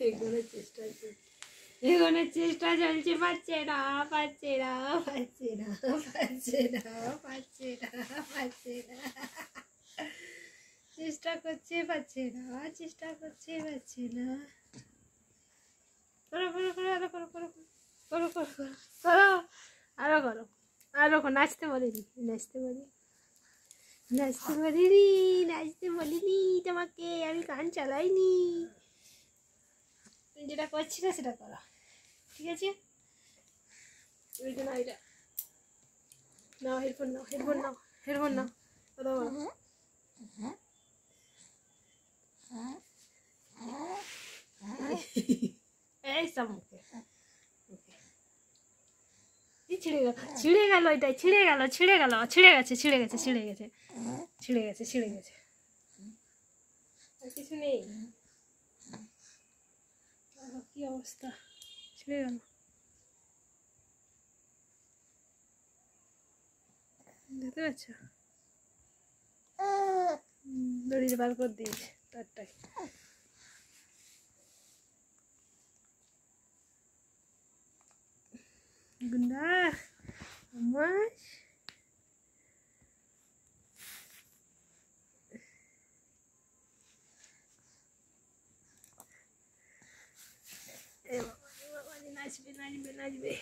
এগোনোর চেষ্টা চলছে, এগোনোর চেষ্টা চলছে, পাচ্ছে না পাচ্ছে না পাচ্ছে না পাচ্ছে না পাচ্ছে না পাচ্ছে না, চেষ্টা করছে পাচ্ছে না, চেষ্টা করছে পাচ্ছে না। করো করো করো, আরো করো করো করো করো করো করো, আরো করো, আরো করো। নাচতে বলিনি, নাচতে বলি, নাচতে বলিনি, নাচতে বলিনি তোমাকে, আমি গান চালাইনি। তুমি যেটা করছি না সেটা করো, ঠিক আছে? না এটা নাও, হেডফোন নাও, হেডফোন নাও, হেডফোন নাও, কথা বলো। এই সব মুখে ছিঁড়ে গেল, ছিঁড়ে গেল, এটাই ছিঁড়ে গেল, ছিঁড়ে গেল, ছিঁড়ে গেছে, ছিঁড়ে গেছে, ছিঁড়ে গেছে, ছিঁড়ে গেছে, ছিঁড়ে গেছে, আর কিছু নেই। কি অবস্থা, ছিঁড়ে গেল। দেখতে পাচ্ছ, দড়ি বার করে দিয়েছে তারটাই। গুন্ডা আমার নাচবে নাচবে নাচবে।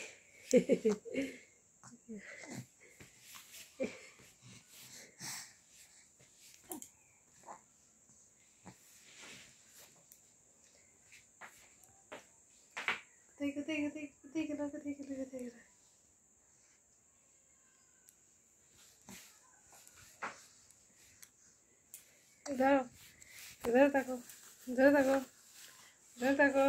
কোথায় কোথায় কোথায় কোথায় গেল, কোথায় গেল, কোথায় গেল? ধরো, ধরে থাকো, ধরে থাকো, ধরে থাকো।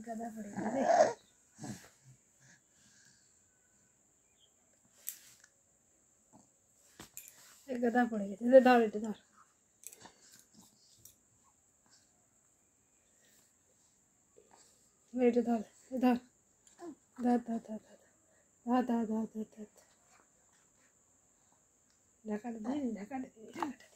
গাদা পড়ে গেছে, গাদা পড়ে গেছে। ধর, এটা ধর, এটা ধর, ধর ধর ধর ধর ধর ধর ধর ধর ধর ধর, ঢাকাটা দিই, ঢাকাটা দিই, ঢাকাটা